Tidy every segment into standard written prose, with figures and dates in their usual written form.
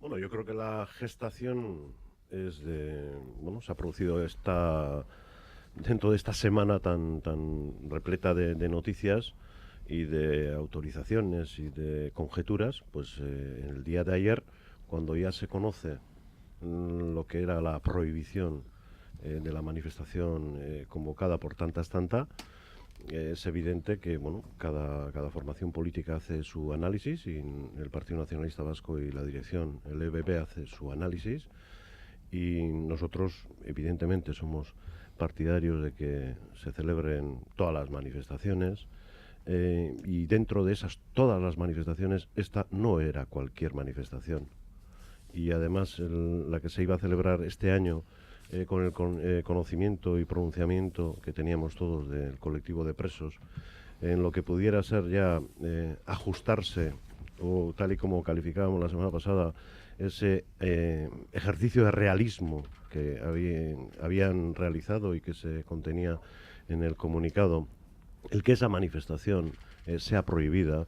Bueno, yo creo que la gestación se ha producido dentro de esta semana tan repleta de noticias y de autorizaciones y de conjeturas, pues en el día de ayer, cuando ya se conoce lo que era la prohibición de la manifestación convocada por tanta, es evidente que cada formación política hace su análisis y el Partido Nacionalista Vasco y la dirección, el EBB, hace su análisis y nosotros evidentemente somos partidarios de que se celebren todas las manifestaciones y dentro de todas las manifestaciones esta no era cualquier manifestación y además la que se iba a celebrar este año con el conocimiento y pronunciamiento que teníamos todos del colectivo de presos, en lo que pudiera ser ya ajustarse, o tal y como calificábamos la semana pasada, ese ejercicio de realismo que habían realizado y que se contenía en el comunicado, el que esa manifestación sea prohibida,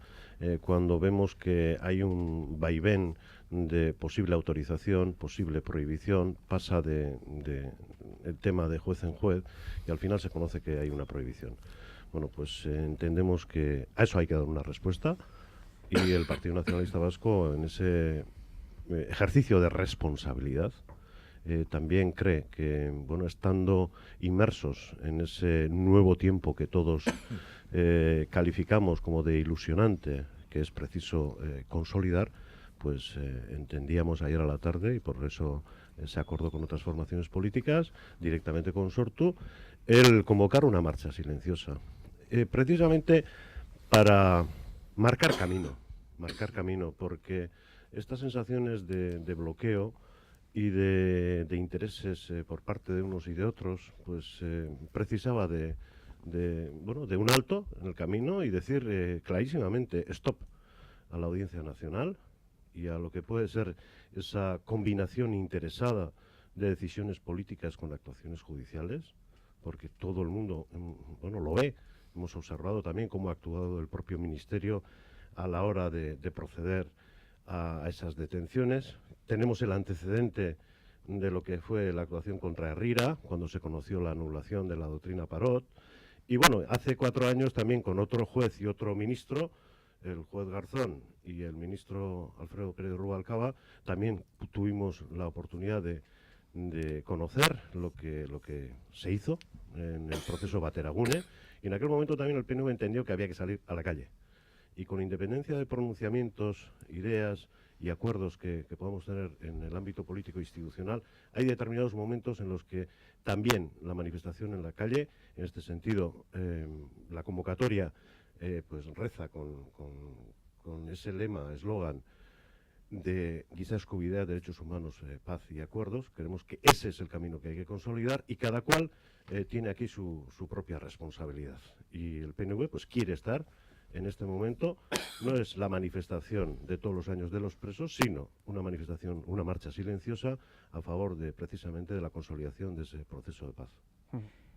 cuando vemos que hay un vaivén de posible autorización, posible prohibición, pasa el tema de juez en juez y al final se conoce que hay una prohibición. Bueno, pues entendemos que a eso hay que dar una respuesta y el Partido Nacionalista Vasco en ese ejercicio de responsabilidad también cree que, bueno, estando inmersos en ese nuevo tiempo que todos calificamos como de ilusionante, que es preciso consolidar, pues entendíamos ayer a la tarde, y por eso se acordó con otras formaciones políticas, directamente con Sortu, el convocar una marcha silenciosa. Precisamente para marcar camino, porque estas sensaciones de bloqueo y de intereses por parte de unos y de otros, pues precisaba de un alto en el camino y decir clarísimamente stop a la Audiencia Nacional y a lo que puede ser esa combinación interesada de decisiones políticas con actuaciones judiciales, porque todo el mundo, lo ve. Hemos observado también cómo ha actuado el propio Ministerio a la hora de proceder a esas detenciones. Tenemos el antecedente de lo que fue la actuación contra Herrera, cuando se conoció la anulación de la doctrina Parot. Y bueno, hace 4 años también con otro juez y otro ministro, el juez Garzón y el ministro Alfredo Pérez Rubalcaba, también tuvimos la oportunidad de conocer lo que se hizo en el proceso Bateragune. Y en aquel momento también el PNV entendió que había que salir a la calle. Y con independencia de pronunciamientos, ideas y acuerdos que podamos tener en el ámbito político e institucional, hay determinados momentos en los que también la manifestación en la calle, en este sentido, la convocatoria pues reza con ese lema, eslogan de Giza Eskubidea, Derechos Humanos, Paz y Acuerdos. Creemos que ese es el camino que hay que consolidar y cada cual tiene aquí su propia responsabilidad. Y el PNV pues quiere estar en este momento. No es la manifestación de todos los años de los presos, sino una manifestación, una marcha silenciosa a favor precisamente de la consolidación de ese proceso de paz.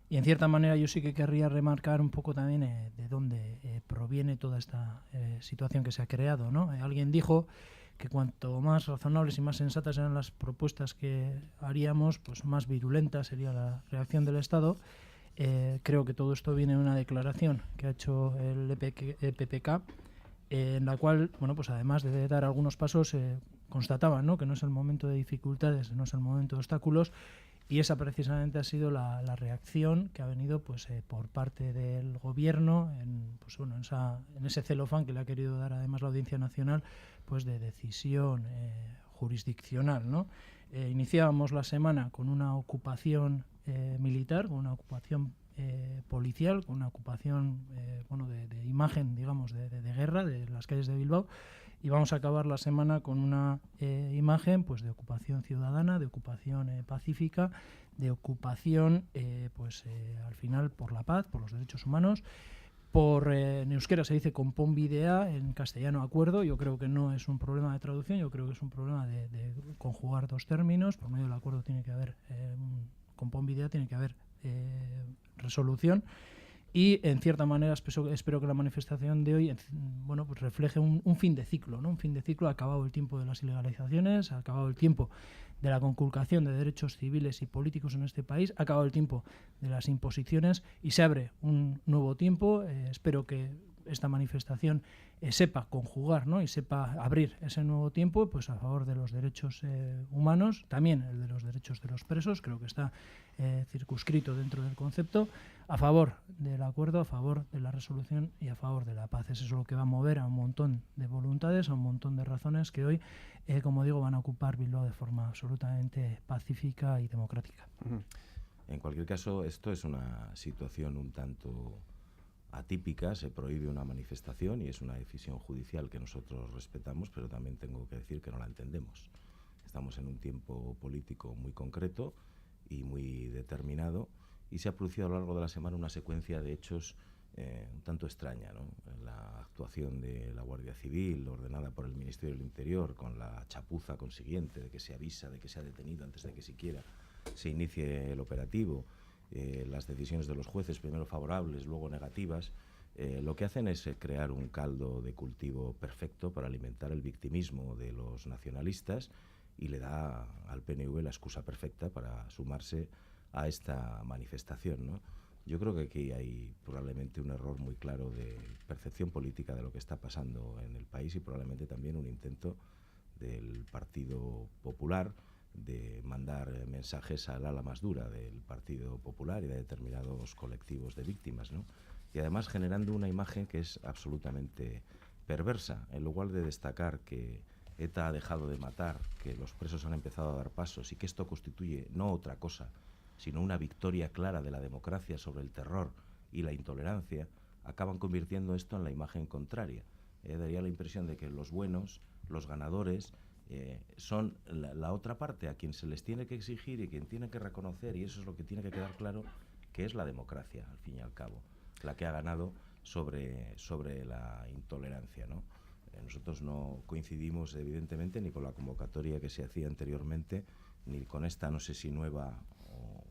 Y en cierta manera yo sí que querría remarcar un poco también de dónde proviene toda esta situación que se ha creado, ¿no? Alguien dijo que cuanto más razonables y más sensatas eran las propuestas que haríamos, pues más virulenta sería la reacción del Estado. Creo que todo esto viene de una declaración que ha hecho el EPPK, en la cual, bueno, pues además de dar algunos pasos, constataba, ¿no?, que no es el momento de dificultades, no es el momento de obstáculos, y esa precisamente ha sido la reacción que ha venido pues por parte del gobierno en ese celofán que le ha querido dar además la Audiencia Nacional, pues de decisión jurisdiccional, ¿no? Iniciábamos la semana con una ocupación militar, con una ocupación policial, con una ocupación de imagen, digamos, de guerra de las calles de Bilbao, y vamos a acabar la semana con una imagen pues de ocupación ciudadana, de ocupación pacífica, de ocupación al final por la paz, por los derechos humanos, en euskera se dice konponbidea, en castellano acuerdo. Yo creo que no es un problema de traducción, yo creo que es un problema de conjugar dos términos. Por medio del acuerdo tiene que haber konponbidea, tiene que haber resolución. Y en cierta manera espero que la manifestación de hoy bueno, pues refleje un fin de ciclo, ¿no? Un fin de ciclo. Ha acabado el tiempo de las ilegalizaciones, ha acabado el tiempo de la conculcación de derechos civiles y políticos en este país, ha acabado el tiempo de las imposiciones y se abre un nuevo tiempo. Espero que esta manifestación sepa conjugar, ¿no? Y sepa abrir ese nuevo tiempo pues a favor de los derechos humanos, también el de los derechos de los presos, creo que está circunscrito dentro del concepto, a favor del acuerdo, a favor de la resolución y a favor de la paz. Es eso lo que va a mover a un montón de voluntades, a un montón de razones que hoy, como digo, van a ocupar Bilbao de forma absolutamente pacífica y democrática. En cualquier caso, esto es una situación un tanto atípica. Se prohíbe una manifestación y es una decisión judicial que nosotros respetamos, pero también tengo que decir que no la entendemos. Estamos en un tiempo político muy concreto y muy determinado, y se ha producido a lo largo de la semana una secuencia de hechos un tanto extraña, ¿no? La actuación de la Guardia Civil, ordenada por el Ministerio del Interior, con la chapuza consiguiente de que se avisa de que se ha detenido antes de que siquiera se inicie el operativo, las decisiones de los jueces, primero favorables, luego negativas, lo que hacen es crear un caldo de cultivo perfecto para alimentar el victimismo de los nacionalistas, y le da al PNV la excusa perfecta para sumarse a esta manifestación, ¿no? Yo creo que aquí hay probablemente un error muy claro de percepción política de lo que está pasando en el país, y probablemente también un intento del Partido Popular de mandar mensajes al ala más dura del Partido Popular y de determinados colectivos de víctimas, ¿no? Y además generando una imagen que es absolutamente perversa. En lugar de destacar que ETA ha dejado de matar, que los presos han empezado a dar pasos y que esto constituye no otra cosa, sino una victoria clara de la democracia sobre el terror y la intolerancia, acaban convirtiendo esto en la imagen contraria. Daría la impresión de que los buenos, los ganadores, son la otra parte a quien se les tiene que exigir y quien tiene que reconocer, y eso es lo que tiene que quedar claro, que es la democracia, al fin y al cabo, la que ha ganado sobre la intolerancia, ¿no? Nosotros no coincidimos, evidentemente, ni con la convocatoria que se hacía anteriormente, ni con esta, no sé si nueva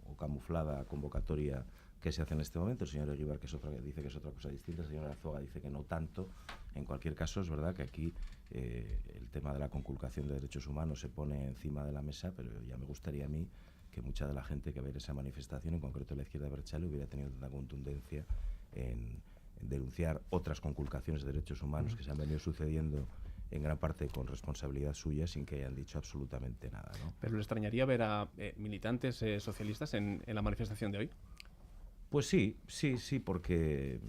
o camuflada convocatoria que se hace en este momento. El señor Eguíbar dice que es otra cosa distinta, el señor Arzuaga dice que no tanto. En cualquier caso, es verdad que aquí el tema de la conculcación de derechos humanos se pone encima de la mesa, pero ya me gustaría a mí que mucha de la gente que va a ver esa manifestación, en concreto la izquierda abertzale, hubiera tenido tanta contundencia en denunciar otras conculcaciones de derechos humanos que se han venido sucediendo en gran parte con responsabilidad suya, sin que hayan dicho absolutamente nada, ¿no? ¿Pero le extrañaría ver a militantes socialistas en la manifestación de hoy? Pues sí, porque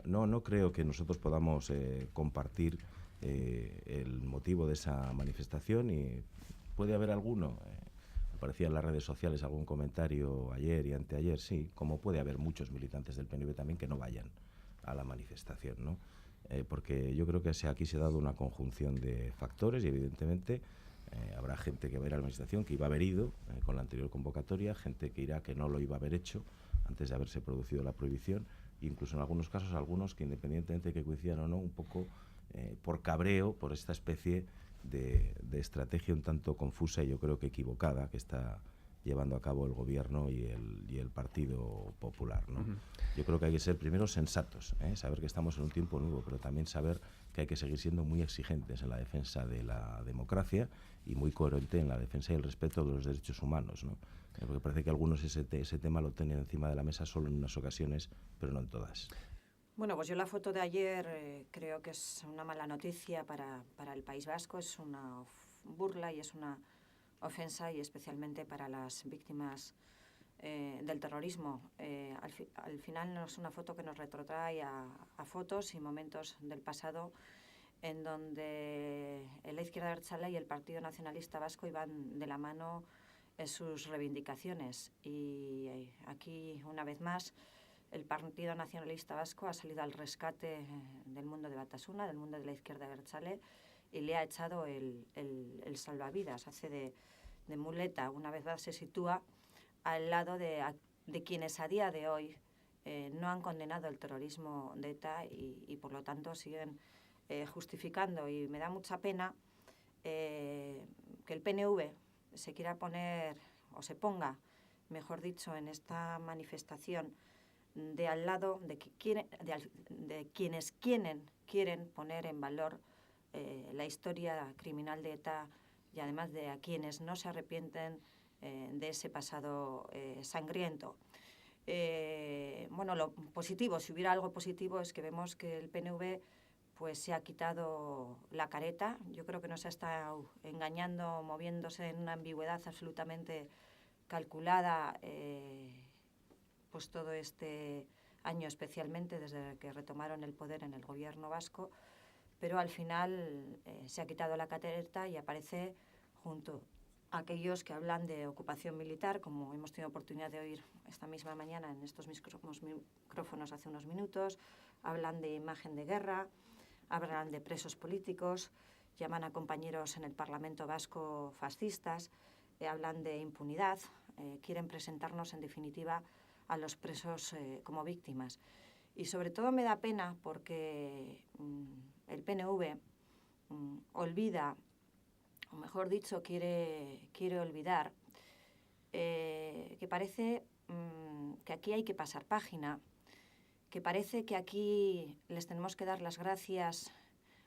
no creo que nosotros podamos compartir el motivo de esa manifestación, y puede haber alguno, aparecía en las redes sociales algún comentario ayer y anteayer, sí, como puede haber muchos militantes del PNV también que no vayan a la manifestación, ¿no? Porque yo creo que aquí se ha dado una conjunción de factores, y evidentemente habrá gente que va a ir a la manifestación que iba a haber ido con la anterior convocatoria, gente que irá que no lo iba a haber hecho antes de haberse producido la prohibición, e incluso en algunos casos algunos que, independientemente de que coincidan o no, un poco por cabreo, por esta especie de estrategia un tanto confusa y yo creo que equivocada que está llevando a cabo el gobierno y el Partido Popular, ¿no? Yo creo que hay que ser primero sensatos, saber que estamos en un tiempo nuevo, pero también saber que hay que seguir siendo muy exigentes en la defensa de la democracia y muy coherente en la defensa y el respeto de los derechos humanos, ¿no? Porque parece que algunos ese tema lo tienen encima de la mesa solo en unas ocasiones, pero no en todas. Bueno, pues yo la foto de ayer creo que es una mala noticia para el País Vasco, es una burla y es una ofensa, y especialmente para las víctimas del terrorismo. Al final no es una foto que nos retrotrae a fotos y momentos del pasado en donde la izquierda abertzale y el Partido Nacionalista Vasco iban de la mano en sus reivindicaciones, y aquí una vez más el Partido Nacionalista Vasco ha salido al rescate del mundo de Batasuna, del mundo de la izquierda abertzale, y le ha echado el salvavidas, hace de muleta. Una vez más se sitúa al lado de quienes a día de hoy no han condenado el terrorismo de ETA y por lo tanto siguen justificando. Y me da mucha pena que el PNV se quiera poner, o se ponga, mejor dicho, en esta manifestación de al lado de quienes quieren poner en valor la historia criminal de ETA y además de a quienes no se arrepienten de ese pasado sangriento. Bueno, lo positivo, si hubiera algo positivo, es que vemos que el PNV pues se ha quitado la careta. Yo creo que nos ha estado engañando, moviéndose en una ambigüedad absolutamente calculada, pues todo este año, especialmente desde que retomaron el poder en el gobierno vasco, pero al final se ha quitado la careta y aparece junto a aquellos que hablan de ocupación militar, como hemos tenido oportunidad de oír esta misma mañana en estos micrófonos hace unos minutos, hablan de imagen de guerra, hablan de presos políticos, llaman a compañeros en el Parlamento vasco fascistas, hablan de impunidad, quieren presentarnos en definitiva a los presos como víctimas. Y sobre todo me da pena porque el PNV olvida, o mejor dicho, quiere olvidar, que parece que aquí hay que pasar página, que parece que aquí les tenemos que dar las gracias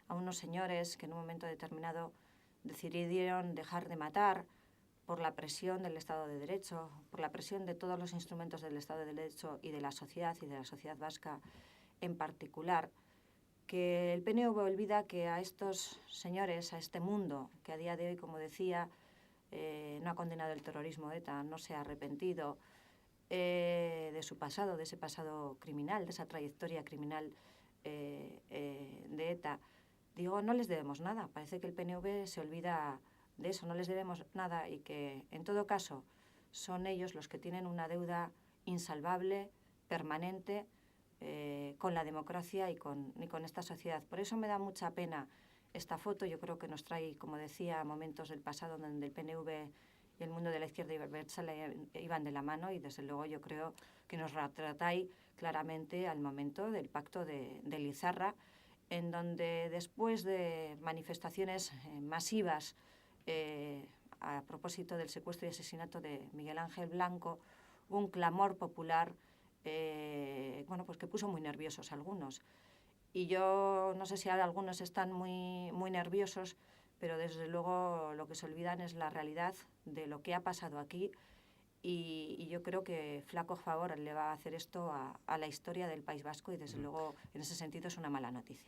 a unos señores que en un momento determinado decidieron dejar de matar por la presión del Estado de Derecho, por la presión de todos los instrumentos del Estado de Derecho y de la sociedad vasca en particular, que el PNV olvida que a estos señores, a este mundo que a día de hoy, como decía, no ha condenado el terrorismo de ETA, no se ha arrepentido de su pasado, de ese pasado criminal, de esa trayectoria criminal de ETA. Digo, no les debemos nada. Parece que el PNV se olvida de eso, no les debemos nada y que, en todo caso, son ellos los que tienen una deuda insalvable, permanente, con la democracia y con esta sociedad. Por eso me da mucha pena esta foto. Yo creo que nos trae, como decía, momentos del pasado donde el PNV y el mundo de la izquierda iban de la mano y, desde luego, yo creo que nos retratáis claramente al momento del pacto de Lizarra, en donde después de manifestaciones masivas a propósito del secuestro y asesinato de Miguel Ángel Blanco, hubo un clamor popular bueno, pues que puso muy nerviosos a algunos. Y yo no sé si ahora algunos están muy nerviosos, pero desde luego lo que se olvidan es la realidad de lo que ha pasado aquí y yo creo que flaco favor le va a hacer esto a la historia del País Vasco y desde luego en ese sentido es una mala noticia.